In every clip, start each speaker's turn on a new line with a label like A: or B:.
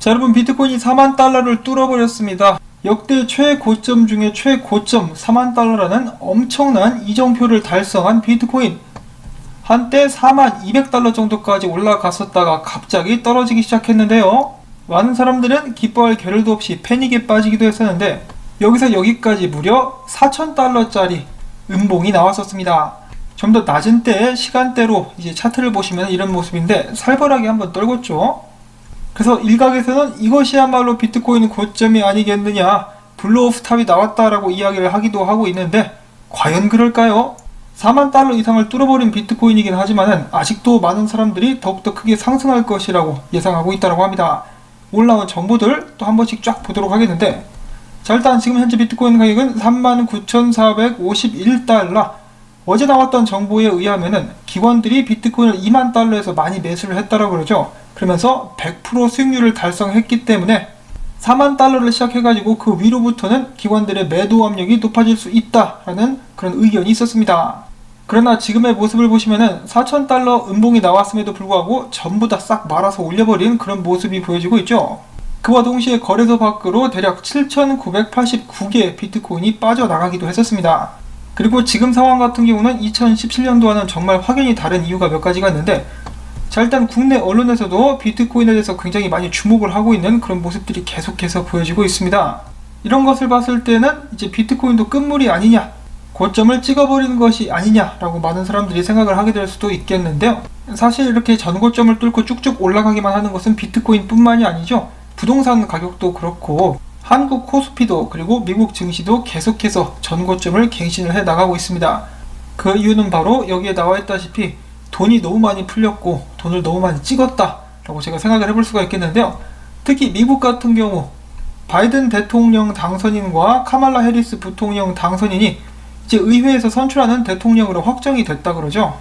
A: 자, 여러분, 비트코인이 4만 달러를 뚫어버렸습니다. 역대 최고점 중에 최고점 4만 달러라는 엄청난 이정표를 달성한 비트코인. 한때 4만 200달러 정도까지 올라갔었다가 갑자기 떨어지기 시작했는데요. 많은 사람들은 기뻐할 겨를도 없이 패닉에 빠지기도 했었는데, 여기서 여기까지 무려 4,000달러짜리 음봉이 나왔었습니다. 좀 더 낮은 때의 시간대로 이제 차트를 보시면 이런 모습인데 살벌하게 한번 떨궜죠. 그래서 일각에서는 이것이야말로 비트코인 고점이 아니겠느냐, 블로우 스탑이 나왔다라고 이야기를 하기도 하고 있는데, 과연 그럴까요? 4만 달러 이상을 뚫어버린 비트코인이긴 하지만 아직도 많은 사람들이 더욱더 크게 상승할 것이라고 예상하고 있다고 합니다. 올라온 정보들 또 한 번씩 쫙 보도록 하겠는데, 자, 일단 지금 현재 비트코인 가격은 39,451달러. 어제 나왔던 정보에 의하면은 기관들이 비트코인을 2만 달러에서 많이 매수를 했다라고 그러죠. 그러면서 100% 수익률을 달성했기 때문에 4만 달러를 시작해가지고 그 위로부터는 기관들의 매도 압력이 높아질 수 있다라는 그런 의견이 있었습니다. 그러나 지금의 모습을 보시면은 4,000달러 음봉이 나왔음에도 불구하고 전부 다 싹 말아서 올려버린 그런 모습이 보여지고 있죠. 그와 동시에 거래소 밖으로 대략 7,989개의 비트코인이 빠져나가기도 했었습니다. 그리고 지금 상황 같은 경우는 2017년도와는 정말 확연히 다른 이유가 몇 가지가 있는데, 자, 일단 국내 언론에서도 비트코인에 대해서 굉장히 많이 주목을 하고 있는 그런 모습들이 계속해서 보여지고 있습니다. 이런 것을 봤을 때는 이제 비트코인도 끝물이 아니냐, 고점을 찍어버리는 것이 아니냐라고 많은 사람들이 생각을 하게 될 수도 있겠는데요. 사실 이렇게 전고점을 뚫고 쭉쭉 올라가기만 하는 것은 비트코인 뿐만이 아니죠. 부동산 가격도 그렇고 한국 코스피도 그리고 미국 증시도 계속해서 전고점을 갱신을 해 나가고 있습니다. 그 이유는 바로 여기에 나와 있다시피 돈이 너무 많이 풀렸고 돈을 너무 많이 찍었다 라고 제가 생각을 해볼 수가 있겠는데요. 특히 미국 같은 경우 바이든 대통령 당선인과 카말라 해리스 부통령 당선인이 이제 의회에서 선출하는 대통령으로 확정이 됐다 그러죠.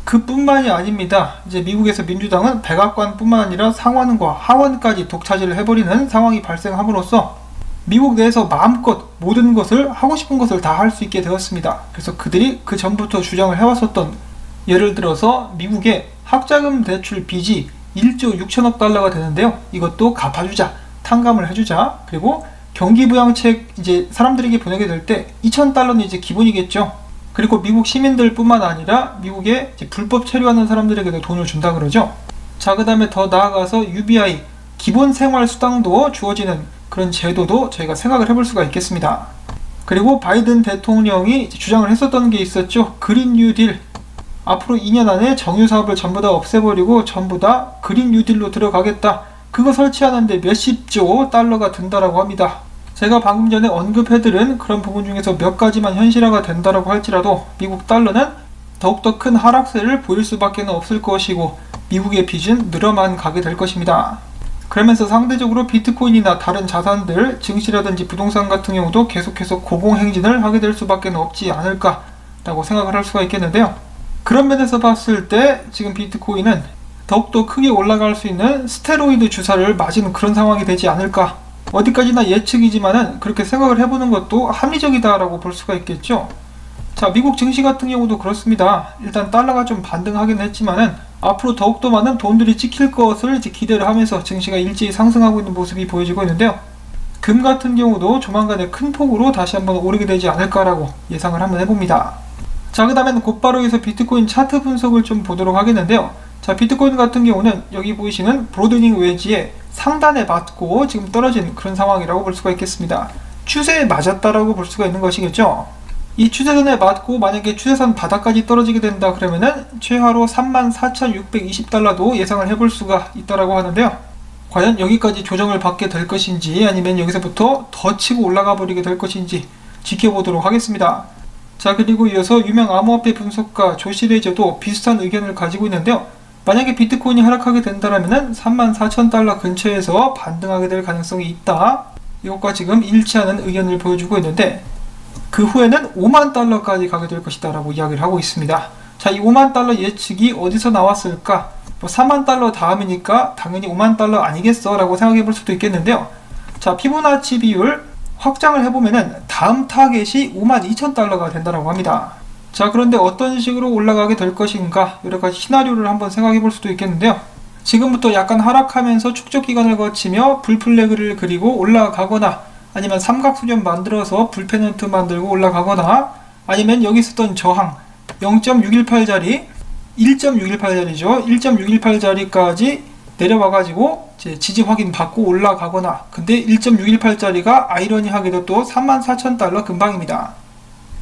A: 그뿐만이 아닙니다. 이제 미국에서 민주당은 백악관뿐만 아니라 상원과 하원까지 독차지를 해버리는 상황이 발생함으로써 미국 내에서 마음껏 모든 것을 하고 싶은 것을 다 할 수 있게 되었습니다. 그래서 그들이 그 전부터 주장을 해왔었던, 예를 들어서 미국의 학자금 대출 빚이 1조 6천억 달러가 되는데요. 이것도 갚아주자, 탕감을 해주자. 그리고 경기부양책 이제 사람들에게 보내게 될 때 2,000달러는 이제 기본이겠죠. 그리고 미국 시민들 뿐만 아니라 미국에 이제 불법 체류하는 사람들에게도 돈을 준다 그러죠. 자, 그 다음에 더 나아가서 UBI, 기본 생활 수당도 주어지는 그런 제도도 저희가 생각을 해볼 수가 있겠습니다. 그리고 바이든 대통령이 주장을 했었던 게 있었죠. 그린 뉴딜. 앞으로 2년 안에 정유 사업을 전부 다 없애버리고 전부 다 그린 뉴딜로 들어가겠다. 그거 설치하는데 몇십조 달러가 든다라고 합니다. 제가 방금 전에 언급해드린 그런 부분 중에서 몇 가지만 현실화가 된다라고 할지라도 미국 달러는 더욱더 큰 하락세를 보일 수밖에 없을 것이고 미국의 빚은 늘어만 가게 될 것입니다. 그러면서 상대적으로 비트코인이나 다른 자산들, 증시라든지 부동산 같은 경우도 계속해서 고공행진을 하게 될 수밖에 없지 않을까라고 생각을 할 수가 있겠는데요. 그런 면에서 봤을 때 지금 비트코인은 더욱더 크게 올라갈 수 있는 스테로이드 주사를 맞은 그런 상황이 되지 않을까. 어디까지나 예측이지만은 그렇게 생각을 해보는 것도 합리적이다라고 볼 수가 있겠죠. 자, 미국 증시 같은 경우도 그렇습니다. 일단 달러가 좀 반등하긴 했지만은 앞으로 더욱더 많은 돈들이 찍힐 것을 이제 기대를 하면서 증시가 일제히 상승하고 있는 모습이 보여지고 있는데요. 금 같은 경우도 조만간에 큰 폭으로 다시 한번 오르게 되지 않을까라고 예상을 한번 해봅니다. 자, 그 다음에는 곧바로 해서 비트코인 차트 분석을 좀 보도록 하겠는데요. 자, 비트코인 같은 경우는 여기 보이시는 브로드닝 웨지의 상단에 맞고 지금 떨어진 그런 상황이라고 볼 수가 있겠습니다. 추세에 맞았다라고 볼 수가 있는 것이겠죠. 이 추세선에 맞고 만약에 추세선 바닥까지 떨어지게 된다 그러면은 최하로 34,620달러도 예상을 해볼 수가 있다라고 하는데요. 과연 여기까지 조정을 받게 될 것인지 아니면 여기서부터 더 치고 올라가 버리게 될 것인지 지켜보도록 하겠습니다. 자, 그리고 이어서 유명 암호화폐 분석가 조시 레저도 비슷한 의견을 가지고 있는데요. 만약에 비트코인이 하락하게 된다면 34,000달러 근처에서 반등하게 될 가능성이 있다. 이것과 지금 일치하는 의견을 보여주고 있는데, 그 후에는 5만 달러까지 가게 될 것이다 라고 이야기를 하고 있습니다. 자, 이 5만 달러 예측이 어디서 나왔을까? 4만 달러 다음이니까 당연히 5만 달러 아니겠어 라고 생각해 볼 수도 있겠는데요. 자, 피보나치 비율 확장을 해보면은 다음 타겟이 52,000달러가 된다고 합니다. 자, 그런데 어떤 식으로 올라가게 될 것인가 여러가지 시나리오를 한번 생각해 볼 수도 있겠는데요. 지금부터 약간 하락하면서 축적 기간을 거치며 불플래그를 그리고 올라가거나 아니면 삼각수렴 만들어서 불페넌트 만들고 올라가거나 아니면 여기 있었던 저항 0.618짜리 1.618짜리죠. 1.618짜리까지 내려와가지고 이제 지지 확인 받고 올라가거나 근데 1.618짜리가 아이러니하게도 또 34,000달러 근방입니다.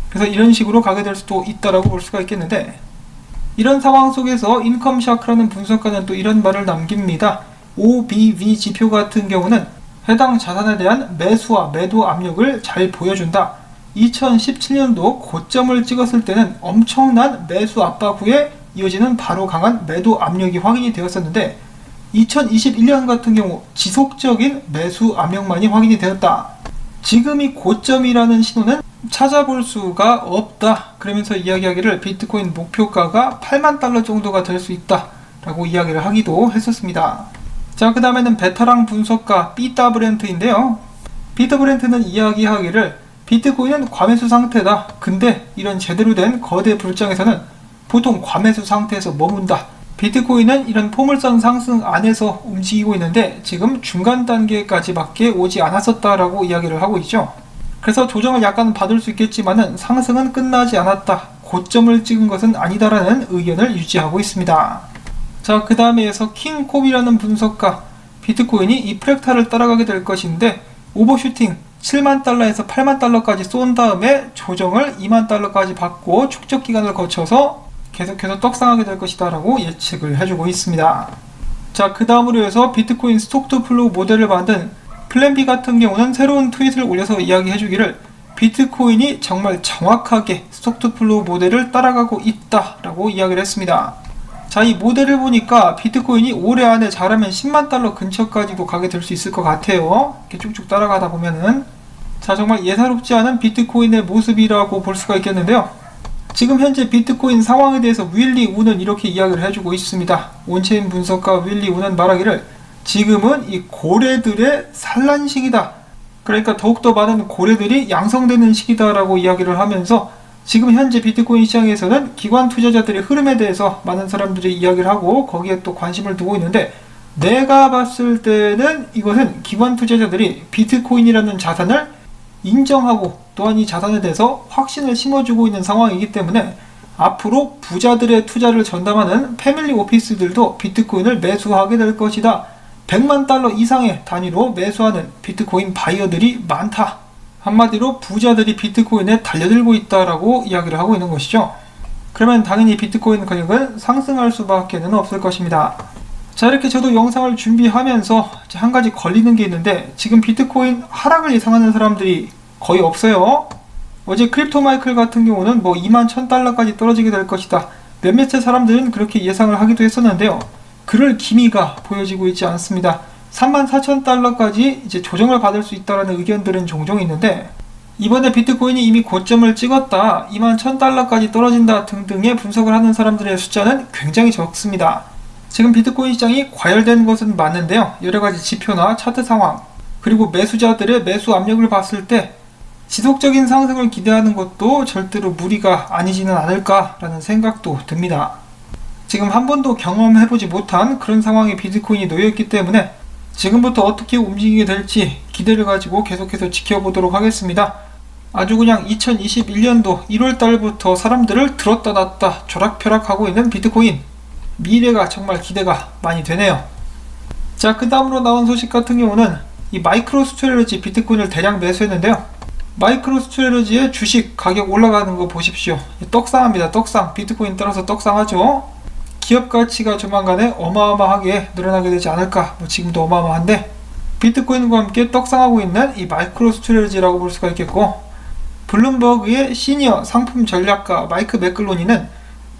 A: 그래서 이런 식으로 가게 될 수도 있다라고 볼 수가 있겠는데 이런 상황 속에서 인컴샤크라는 분석가는 또 이런 말을 남깁니다. OBV 지표 같은 경우는 해당 자산에 대한 매수와 매도 압력을 잘 보여준다. 2017년도 고점을 찍었을 때는 엄청난 매수 압박 후에 이어지는 바로 강한 매도 압력이 확인이 되었었는데 2021년 같은 경우 지속적인 매수 압력만이 확인이 되었다. 지금이 고점이라는 신호는 찾아볼 수가 없다. 그러면서 이야기하기를 비트코인 목표가가 8만 달러 정도가 될 수 있다 라고 이야기를 하기도 했었습니다. 자, 그 다음에는 베테랑 분석가 피터 브렌트인데요. 피터 브렌트는 이야기하기를 비트코인은 과매수 상태다. 근데 이런 제대로 된 거대 불장에서는 보통 과매수 상태에서 머문다. 비트코인은 이런 포물선 상승 안에서 움직이고 있는데 지금 중간 단계까지밖에 오지 않았었다라고 이야기를 하고 있죠. 그래서 조정을 약간 받을 수 있겠지만은 상승은 끝나지 않았다. 고점을 찍은 것은 아니다라는 의견을 유지하고 있습니다. 자, 그 다음에서 킹콥이라는 분석가 비트코인이 이 프랙탈을 따라가게 될 것인데 오버슈팅 7만 달러에서 8만 달러까지 쏜 다음에 조정을 2만 달러까지 받고 축적 기간을 거쳐서 계속해서 떡상하게 될 것이다 라고 예측을 해주고 있습니다. 자, 그 다음으로 해서 비트코인 스톡투플로우 모델을 만든 플랜B 같은 경우는 새로운 트윗을 올려서 이야기해주기를 비트코인이 정말 정확하게 스톡투플로우 모델을 따라가고 있다 라고 이야기를 했습니다. 자, 이 모델을 보니까 비트코인이 올해 안에 잘하면 10만 달러 근처까지도 가게 될 수 있을 것 같아요. 이렇게 쭉쭉 따라가다 보면은. 자, 정말 예사롭지 않은 비트코인의 모습이라고 볼 수가 있겠는데요. 지금 현재 비트코인 상황에 대해서 윌리 우는 이렇게 이야기를 해주고 있습니다. 온체인 분석가 윌리 우는 말하기를 지금은 이 고래들의 산란 시기다. 그러니까 더욱더 많은 고래들이 양성되는 시기다라고 이야기를 하면서 지금 현재 비트코인 시장에서는 기관 투자자들의 흐름에 대해서 많은 사람들이 이야기를 하고 거기에 또 관심을 두고 있는데 내가 봤을 때는 이것은 기관 투자자들이 비트코인이라는 자산을 인정하고 또한 이 자산에 대해서 확신을 심어주고 있는 상황이기 때문에 앞으로 부자들의 투자를 전담하는 패밀리 오피스들도 비트코인을 매수하게 될 것이다. 100만 달러 이상의 단위로 매수하는 비트코인 바이어들이 많다. 한마디로 부자들이 비트코인에 달려들고 있다라고 이야기를 하고 있는 것이죠. 그러면 당연히 비트코인 가격은 상승할 수밖에 없을 것입니다. 자, 이렇게 저도 영상을 준비하면서 한 가지 걸리는 게 있는데 지금 비트코인 하락을 예상하는 사람들이 거의 없어요. 어제 크립토 마이클 같은 경우는 21,000달러까지 떨어지게 될 것이다. 몇몇의 사람들은 그렇게 예상을 하기도 했었는데요. 그럴 기미가 보여지고 있지 않습니다. 34,000달러까지 이제 조정을 받을 수 있다는 의견들은 종종 있는데 이번에 비트코인이 이미 고점을 찍었다, 21,000달러까지 떨어진다 등등의 분석을 하는 사람들의 숫자는 굉장히 적습니다. 지금 비트코인 시장이 과열된 것은 맞는데요. 여러가지 지표나 차트 상황 그리고 매수자들의 매수 압력을 봤을 때 지속적인 상승을 기대하는 것도 절대로 무리가 아니지는 않을까라는 생각도 듭니다. 지금 한 번도 경험해보지 못한 그런 상황에 비트코인이 놓여있기 때문에 지금부터 어떻게 움직이게 될지 기대를 가지고 계속해서 지켜보도록 하겠습니다. 아주 그냥 2021년도 1월달부터 사람들을 들었다 놨다 조락펴락하고 있는 비트코인, 미래가 정말 기대가 많이 되네요. 자, 그 다음으로 나온 소식 같은 경우는 이 마이크로스트레러지 비트코인을 대량 매수했는데요. 마이크로스트레러지의 주식 가격 올라가는 거 보십시오. 떡상합니다. 떡상. 비트코인 따라서 떡상하죠. 기업 가치가 조만간에 어마어마하게 늘어나게 되지 않을까. 지금도 어마어마한데 비트코인과 함께 떡상하고 있는 이 마이크로스트레러지라고 볼 수가 있겠고, 블룸버그의 시니어 상품 전략가 마이크 맥글로니는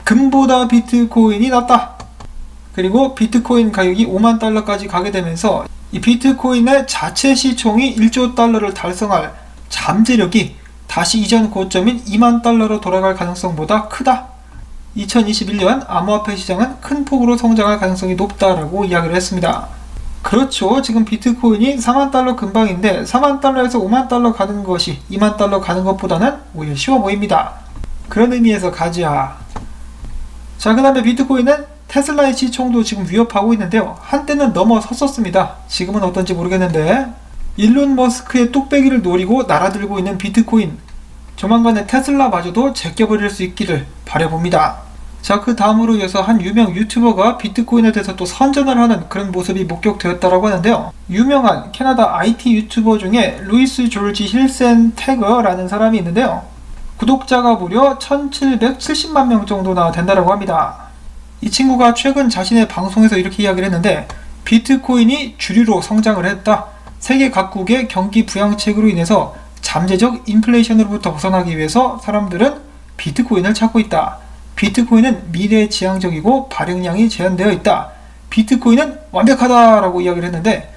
A: 금보다 비트코인이 낫다. 그리고 비트코인 가격이 5만 달러까지 가게 되면서 이 비트코인의 자체 시총이 1조 달러를 달성할 잠재력이 다시 이전 고점인 2만 달러로 돌아갈 가능성보다 크다. 2021년 암호화폐 시장은 큰 폭으로 성장할 가능성이 높다라고 이야기를 했습니다. 그렇죠. 지금 비트코인이 4만 달러 근방인데 4만 달러에서 5만 달러 가는 것이 2만 달러 가는 것보다는 오히려 쉬워 보입니다. 그런 의미에서 가자. 자, 그 다음에 비트코인은 테슬라의 시총도 지금 위협하고 있는데요. 한때는 넘어섰었습니다. 지금은 어떤지 모르겠는데 일론 머스크의 뚝배기를 노리고 날아들고 있는 비트코인, 조만간에 테슬라마저도 제껴버릴 수 있기를 바라봅니다. 자, 그 다음으로 이어서 한 유명 유튜버가 비트코인에 대해서 또 선전을 하는 그런 모습이 목격되었다고 하는데요. 유명한 캐나다 IT 유튜버 중에 루이스 조지 힐센 태거라는 사람이 있는데요. 구독자가 무려 1770만 명 정도나 된다고 합니다. 이 친구가 최근 자신의 방송에서 이렇게 이야기를 했는데, 비트코인이 주류로 성장을 했다. 세계 각국의 경기 부양책으로 인해서 잠재적 인플레이션으로부터 벗어나기 위해서 사람들은 비트코인을 찾고 있다. 비트코인은 미래지향적이고 발행량이 제한되어 있다. 비트코인은 완벽하다라고 이야기를 했는데,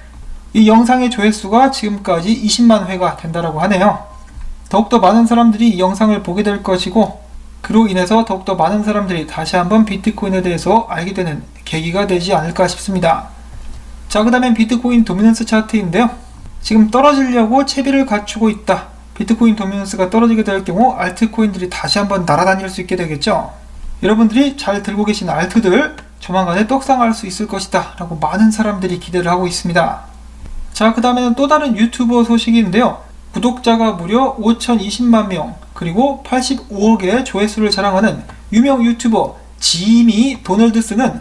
A: 이 영상의 조회수가 지금까지 20만 회가 된다라고 하네요. 더욱더 많은 사람들이 이 영상을 보게 될 것이고, 그로 인해서 더욱더 많은 사람들이 다시 한번 비트코인에 대해서 알게 되는 계기가 되지 않을까 싶습니다. 자, 그 다음엔 비트코인 도미넌스 차트인데요. 지금 떨어지려고 채비를 갖추고 있다. 비트코인 도미넌스가 떨어지게 될 경우 알트코인들이 다시 한번 날아다닐 수 있게 되겠죠. 여러분들이 잘 들고 계신 알트들 조만간에 떡상할 수 있을 것이다 라고 많은 사람들이 기대를 하고 있습니다. 자, 그 다음에는 또 다른 유튜버 소식인데요. 구독자가 무려 5020만 명, 그리고 85억의 조회수를 자랑하는 유명 유튜버 지미 도널드슨은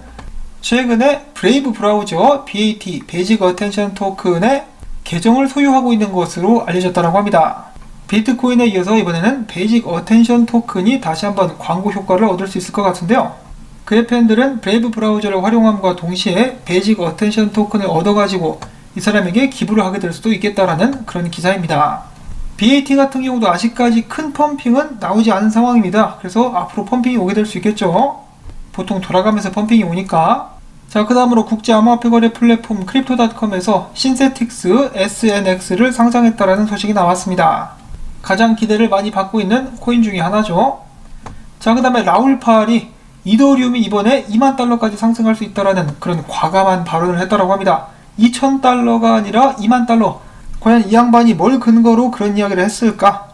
A: 최근에 브레이브 브라우저 BAT 베이직 어텐션 토큰의 계정을 소유하고 있는 것으로 알려졌다고 합니다. 비트코인에 이어서 이번에는 베이직 어텐션 토큰이 다시 한번 광고 효과를 얻을 수 있을 것 같은데요. 그의 팬들은 브레이브 브라우저를 활용함과 동시에 베이직 어텐션 토큰을 얻어가지고 이 사람에게 기부를 하게 될 수도 있겠다라는 그런 기사입니다. BAT 같은 경우도 아직까지 큰 펌핑은 나오지 않은 상황입니다. 그래서 앞으로 펌핑이 오게 될 수 있겠죠. 보통 돌아가면서 펌핑이 오니까. 자, 그 다음으로 국제 암호화폐 거래 플랫폼 크립토닷컴에서 신세틱스 SNX를 상장했다라는 소식이 나왔습니다. 가장 기대를 많이 받고 있는 코인 중에 하나죠. 자, 그 다음에 라울 파알이 이더리움이 이번에 2만 달러까지 상승할 수 있다라는 그런 과감한 발언을 했다라고 합니다. 2,000달러가 아니라 2만 달러. 과연 이 양반이 뭘 근거로 그런 이야기를 했을까?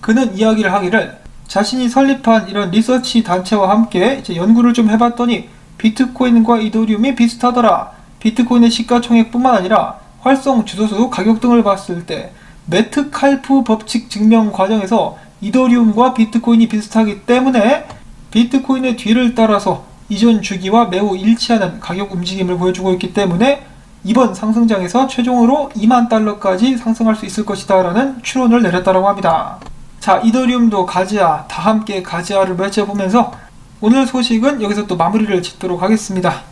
A: 그는 이야기를 하기를 자신이 설립한 이런 리서치 단체와 함께 이제 연구를 좀 해봤더니 비트코인과 이더리움이 비슷하더라. 비트코인의 시가총액뿐만 아니라 활성 주소수 가격 등을 봤을 때 메트칼프 법칙 증명 과정에서 이더리움과 비트코인이 비슷하기 때문에 비트코인의 뒤를 따라서 이전 주기와 매우 일치하는 가격 움직임을 보여주고 있기 때문에 이번 상승장에서 최종으로 2만 달러까지 상승할 수 있을 것이다 라는 추론을 내렸다고 합니다. 자, 이더리움도 가지아, 다 함께 가지아를 외쳐보면서 오늘 소식은 여기서 또 마무리를 짓도록 하겠습니다.